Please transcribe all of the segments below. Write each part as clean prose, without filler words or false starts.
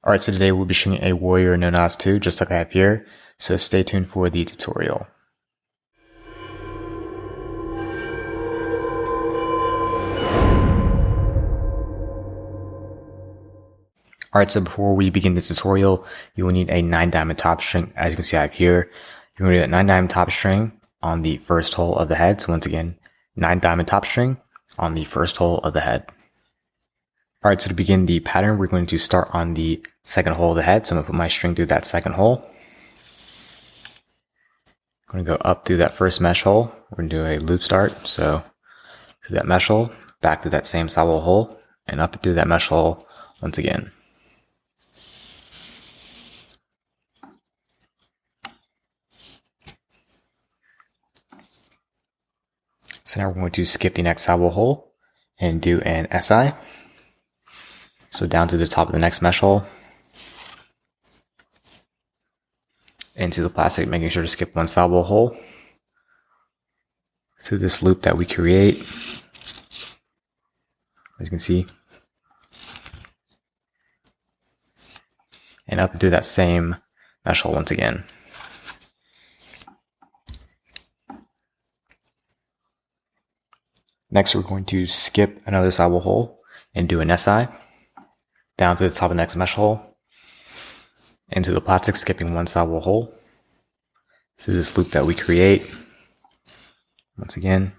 Alright, so today we'll be showing a Warrior No NOZ 2, just like I have here, so stay tuned for the tutorial. Alright, so before we begin the tutorial, you will need a 9-diamond top string. As you can see I have here, you're going to do that 9-diamond top string on the first hole of the head. So once again, 9-diamond top string on the first hole of the head. Alright, so to begin the pattern, we're going to start on the second hole of the head. So I'm going to put my string through that second hole. I'm going to go up through that first mesh hole. We're going to do a loop start. So through that mesh hole, back through that same sidewall hole, and up through that mesh hole once again. So now we're going to skip the next sidewall hole and do an SI. So down to the top of the next mesh hole, into the plastic, making sure to skip one sidewall hole, through this loop that we create, as you can see, and up through that same mesh hole once again. Next, we're going to skip another sidewall hole and do an SI. Down to the top of the next mesh hole, into the plastic, skipping one sidewall hole, through this loop that we create, once again,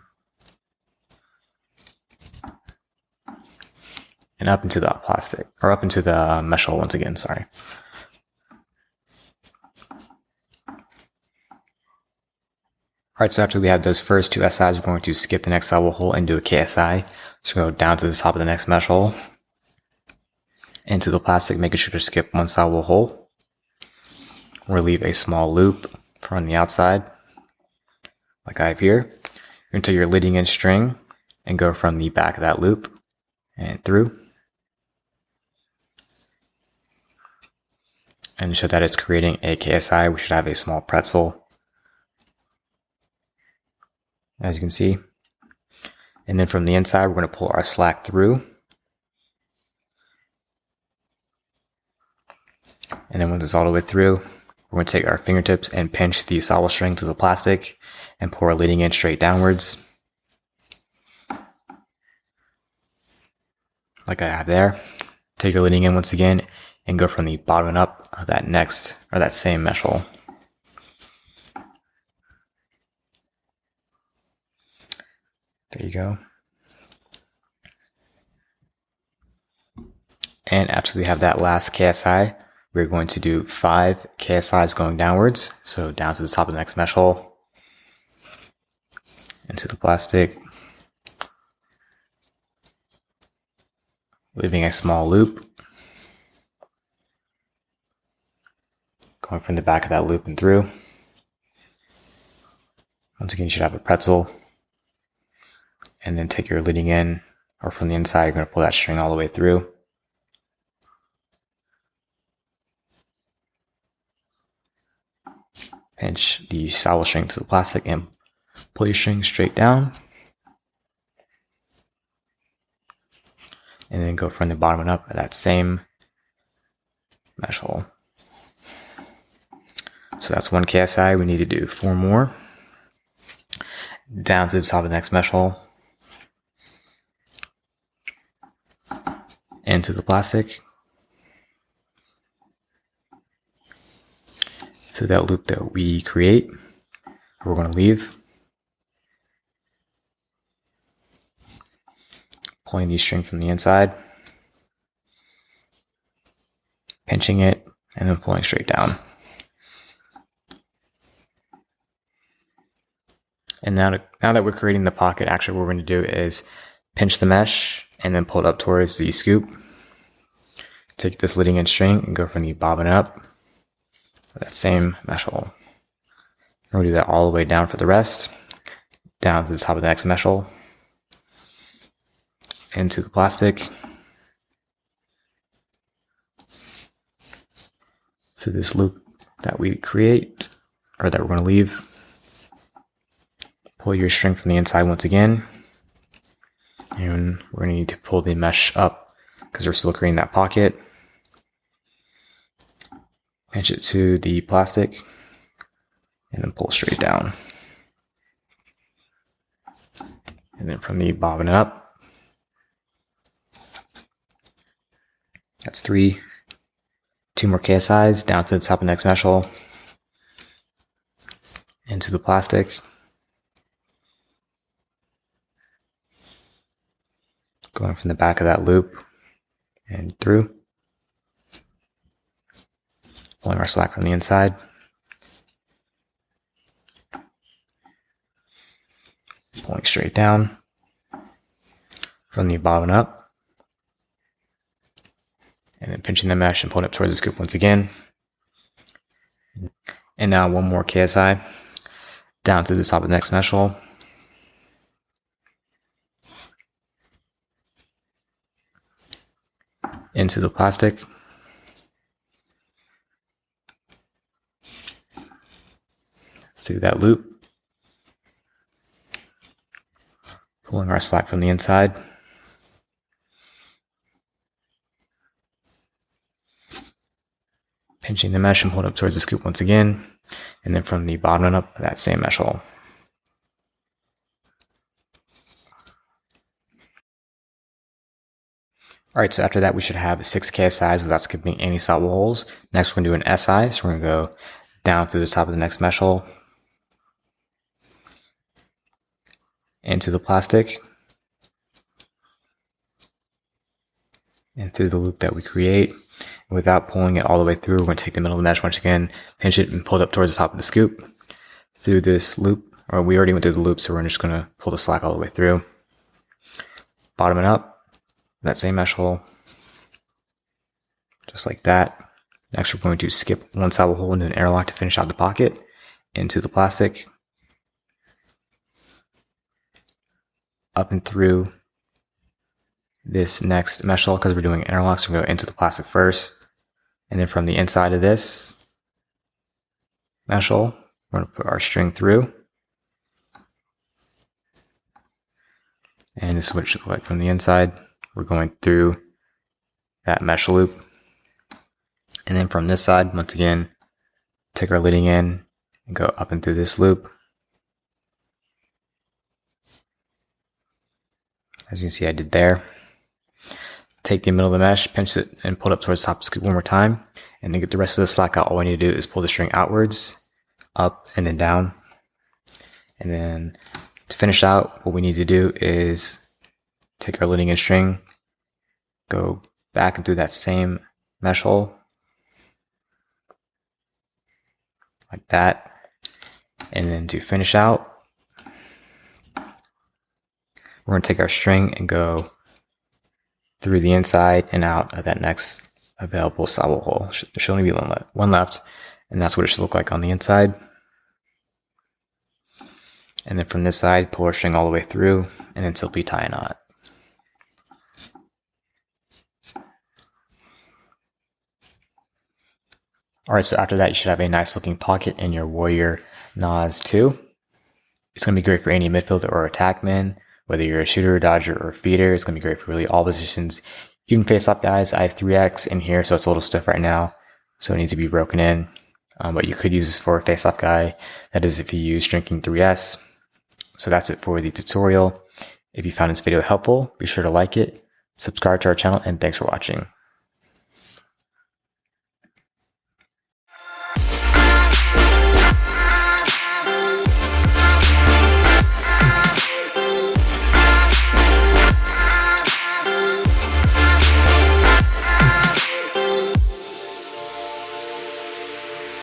and up into the plastic, or up into the mesh hole once again, sorry. Alright, so after we have those first two SIs, we're going to skip the next sidewall hole and do a KSI. So go down to the top of the next mesh hole, into the plastic, making sure to skip one sidewall hole. We'll leave a small loop from the outside, like I have here. You're going to take your leading in string and go from the back of that loop and through. And to show that it's creating a KSI, we should have a small pretzel, as you can see. And then from the inside, we're going to pull our slack through. And then once it's all the way through, we're going to take our fingertips and pinch the sidewall string to the plastic and pull our leading in straight downwards, like I have there. Take your leading in once again and go from the bottom up of that next, or that same mesh hole. There you go. And after we have that last KSI, we're going to do 5 KSIs going downwards. So down to the top of the next mesh hole, into the plastic, leaving a small loop, going from the back of that loop and through. Once again, you should have a pretzel. And then take your leading in, or from the inside, you're going to pull that string all the way through. Pinch the sidewall string to the plastic and pull your string straight down. And then go from the bottom and up at that same mesh hole. So that's 1 KSI. We need to do 4 more. Down to the top of the next mesh hole. Into the plastic. So that loop that we create, we're going to leave. Pulling the string from the inside, pinching it, and then pulling straight down. And now that we're creating the pocket, actually what we're going to do is pinch the mesh and then pull it up towards the scoop. Take this leading in string and go from the bobbin up, that same mesh hole. We'll do that all the way down for the rest, down to the top of the next mesh hole, into the plastic, through this loop that we create, or that we're going to leave. Pull your string from the inside once again, and we're going to need to pull the mesh up because we're still creating that pocket. pinch it to the plastic, and then pull straight down. And then from the bobbin up, that's 3. 2 more KSIs down to the top of the next mesh hole, into the plastic, going from the back of that loop and through, pulling our slack from the inside, pulling straight down, from the bobbin up, and then pinching the mesh and pulling up towards the scoop once again. And now 1 more KSI down to the top of the next mesh hole, into the plastic, through that loop, pulling our slack from the inside, pinching the mesh and pulling up towards the scoop once again, and then from the bottom up, that same mesh hole. Alright, so after that we should have 6 KSIs without skipping any solid holes. Next we're going to do an SI, so we're going to go down through the top of the next mesh hole, into the plastic, and through the loop that we create. Without pulling it all the way through, we're going to take the middle of the mesh once again, pinch it and pull it up towards the top of the scoop, through this loop, or we already went through the loop, so we're just going to pull the slack all the way through. Bottom it up, that same mesh hole, just like that. Next we're going to skip 1 solid hole into an airlock to finish out the pocket, into the plastic, up and through this next mesh hole because we're doing interlocks. So we're going to go into the plastic first, and then from the inside of this mesh hole, we're going to put our string through, and this is what it should look like from the inside. We're going through that mesh loop, and then from this side, once again, take our leading in and go up and through this loop. As you can see, I did there. Take the middle of the mesh, pinch it, and pull it up towards the top of the scoop 1 more time, and then get the rest of the slack out. All we need to do is pull the string outwards, up, and then down. And then to finish out, what we need to do is take our leading in string, go back and through that same mesh hole, like that. And then to finish out, we're going to take our string and go through the inside and out of that next available solid hole. There should only be one left, and that's what it should look like on the inside. And then from this side, pull our string all the way through, and then simply tie a knot. Alright, so after that, you should have a nice looking pocket in your Warrior NOZ 2. It's going to be great for any midfielder or attackman. Whether you're a shooter, dodger, or feeder, it's going to be great for really all positions. Even face-off guys, I have 3X in here, so it's a little stiff right now, so it needs to be broken in. But you could use this for a face-off guy. That is if you use StringKing 3S. So that's it for the tutorial. If you found this video helpful, be sure to like it, subscribe to our channel, and thanks for watching.